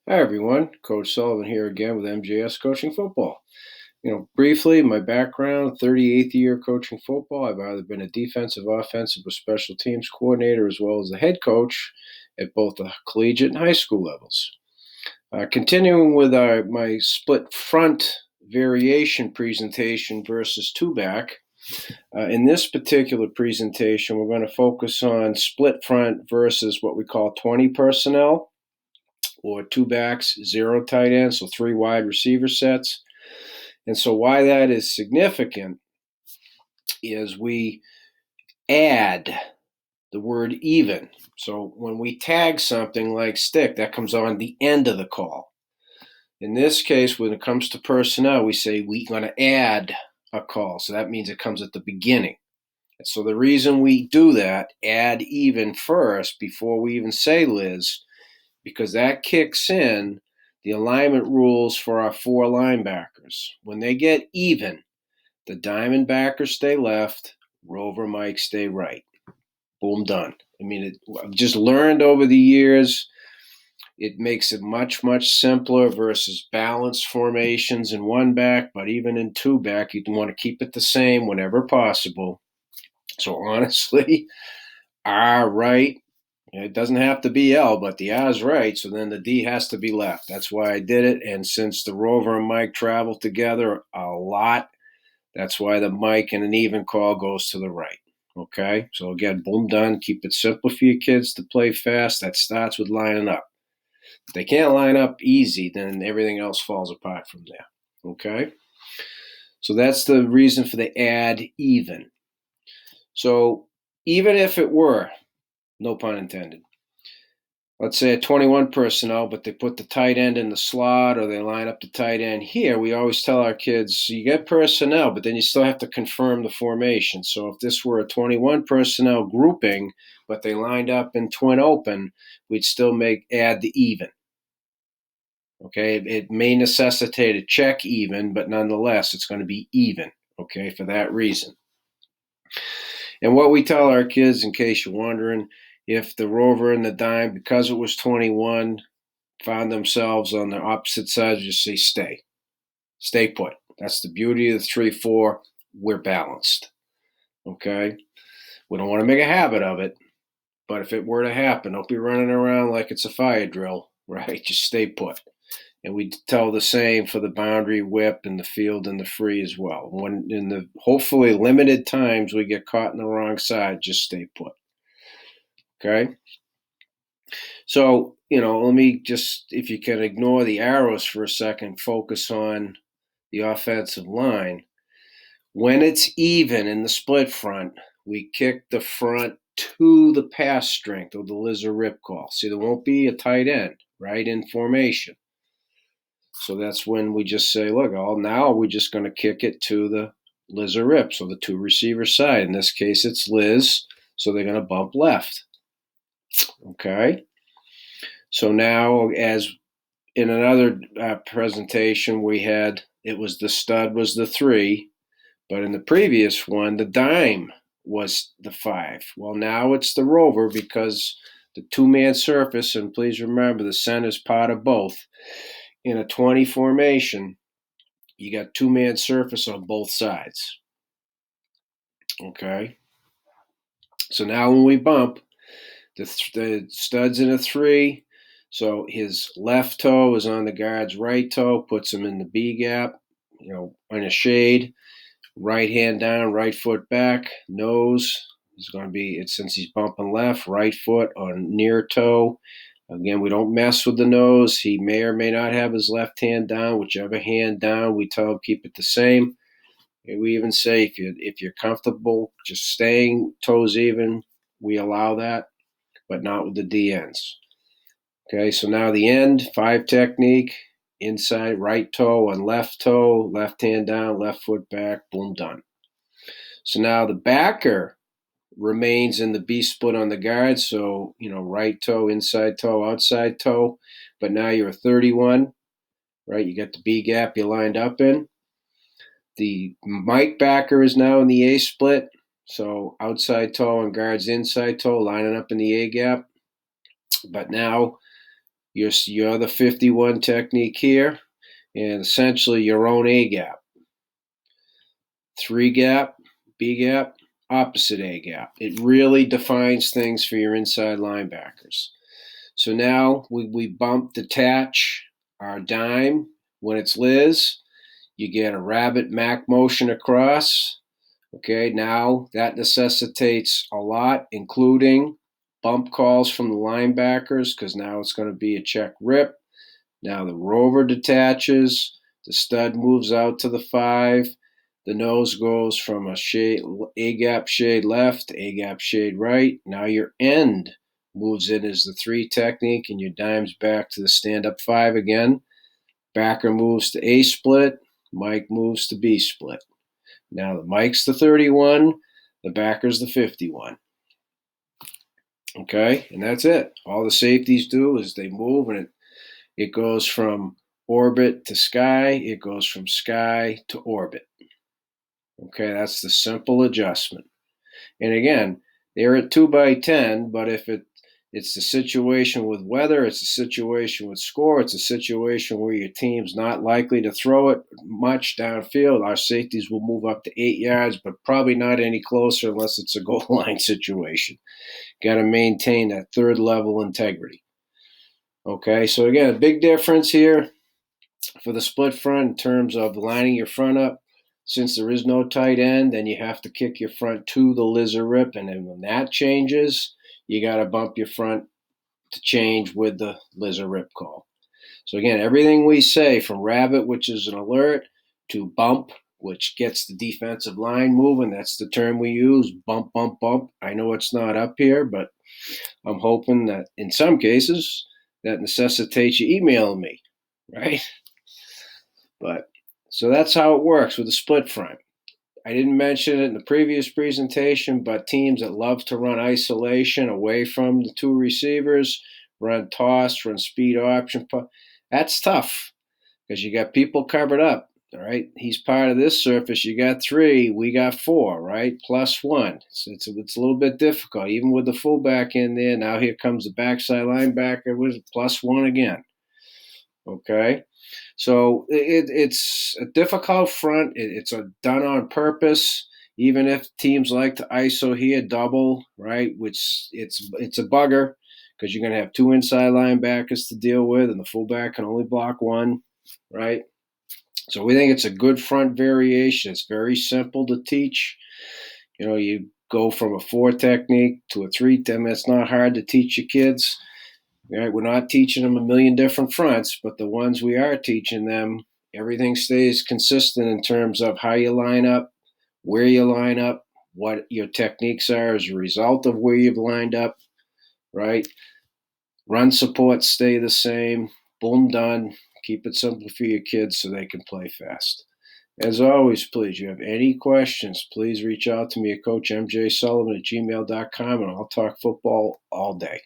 Hi everyone, Coach Sullivan here again with MJS Coaching Football. Briefly, my background, 38th year coaching football. I've either been a defensive, offensive, or special teams coordinator as well as the head coach at both the collegiate and high school levels. Continuing with my split front variation presentation versus two back. In this particular presentation, we're going to focus on split front versus what we call 20 personnel, or two backs, zero tight ends, so three wide receiver sets. And so, why that is significant is we add the word even. So, when we tag something like stick, that comes on the end of the call. In this case, when it comes to personnel, we say we're going to add a call. So, that means it comes at the beginning. And so, the reason we do that, add even first before we even say Liz, because that kicks in the alignment rules for our four linebackers. When they get even, the diamond backers stay left, Rover Mike stay right. Boom, done. I've just learned over the years, it makes it much, much simpler versus balanced formations in one back, but even in two back, you want to keep it the same whenever possible. So honestly, R right. It doesn't have to be L, but the R is right, so then the D has to be left. That's why I did it. And since the Rover and Mike travel together a lot, that's why the Mike in an even call goes to the right. Okay? So again, boom, done. Keep it simple for your kids to play fast. That starts with lining up. If they can't line up easy, then everything else falls apart from there. Okay? So that's the reason for the add even. So even if it were, no pun intended, let's say a 21 personnel, but they put the tight end in the slot or they line up the tight end here, we always tell our kids, you get personnel, but then you still have to confirm the formation. So if this were a 21 personnel grouping, but they lined up in twin open, we'd still add the even. Okay, it may necessitate a check even, but nonetheless, it's going to be even, okay, for that reason. And what we tell our kids, in case you're wondering, if the Rover and the dime, because it was 21, found themselves on the opposite side, just say stay put. That's the beauty of the 3-4. We're balanced. Okay, we don't want to make a habit of it, but if it were to happen, don't be running around like it's a fire drill, right? Just stay put. And we tell the same for the boundary, whip, and the field and the free as well. When in the hopefully limited times we get caught in the wrong side, just stay put. Okay. So, let me just, if you can ignore the arrows for a second, focus on the offensive line. When it's even in the split front, we kick the front to the pass strength or the lizard rip call. See, there won't be a tight end, right, in formation. So that's when we just say, look, now we're just going to kick it to the lizard rip, so the two receiver side. In this case, it's Liz, so they're going to bump left. Okay. So now, as in another presentation we had, it was the stud was the 3, but in the previous one, the dime was the 5. Well, now it's the Rover because the two-man surface, and please remember the center is part of both. In a 20 formation, you got two-man surface on both sides. Okay? So now when we bump, the stud's in a 3, so his left toe is on the guard's right toe, puts him in the B gap, in a shade. Right hand down, right foot back, nose is going to be, since he's bumping left, right foot on near toe. Again, we don't mess with the nose. He may or may not have his left hand down. Whichever hand down, we tell him keep it the same. And we even say if you're comfortable just staying toes even, we allow that, but not with the DNs. Okay, so now the end, 5 technique, inside right toe on left toe, left hand down, left foot back, boom, done. So now the backer remains in the B split on the guard. So, right toe, inside toe, outside toe. But now you're a 31, right? You got the B gap you lined up in. The Mike backer is now in the A split. So outside toe and guard's inside toe lining up in the A gap. But now You're the 51 technique here, and essentially your own A gap. 3 gap, B gap, opposite A gap. It really defines things for your inside linebackers. So now we bump, detach our dime when it's Liz. You get a rabbit Mac motion across. Okay, now that necessitates a lot, including bump calls from the linebackers, because now it's going to be a check rip. Now the rover detaches, the stud moves out to the 5, the nose goes from A gap shade left, A gap shade right. Now your end moves in as the 3 technique, and your dime's back to the stand up 5 again. Backer moves to A split, Mike moves to B split. Now the Mike's the 31, the backer's the 51. Okay, and that's it. All the safeties do is they move, and it goes from orbit to sky. It goes from sky to orbit. Okay, that's the simple adjustment. And again, they're at 2x10, but if it's the situation with weather, it's a situation with score, it's a situation where your team's not likely to throw it much downfield, our safeties will move up to 8 yards, but probably not any closer unless it's a goal line situation. Got to maintain that third level integrity. Okay, so again, a big difference here for the split front in terms of lining your front up. Since there is no tight end, then you have to kick your front to the lizard rip, and then when that changes, you got to bump your front to change with the lizard rip call. So again, everything we say from rabbit, which is an alert, to bump, which gets the defensive line moving. That's the term we use, bump, bump, bump. I know it's not up here, but I'm hoping that in some cases that necessitates you emailing me, right? But so that's how it works with the split front. I didn't mention it in the previous presentation, but teams that love to run isolation away from the 2 receivers, run toss, run speed option, that's tough because you got people covered up. All right, he's part of this surface. You got 3, we got 4, right? Plus 1. It's a little bit difficult, even with the fullback in there. Now here comes the backside linebacker with plus 1 again. Okay, so it's a difficult front. It's done on purpose. Even if teams like to ISO here double, right? Which it's a bugger because you're going to have 2 inside linebackers to deal with, and the fullback can only block 1, right? So we think it's a good front variation. It's very simple to teach. You go from a 4 technique to a 3. I mean, it's not hard to teach your kids. Right? We're not teaching them a million different fronts, but the ones we are teaching them, everything stays consistent in terms of how you line up, where you line up, what your techniques are as a result of where you've lined up, right? Run supports stay the same. Boom, done. Keep it simple for your kids so they can play fast. As always, please, you have any questions, please reach out to me at CoachMJSullivan@gmail.com, and I'll talk football all day.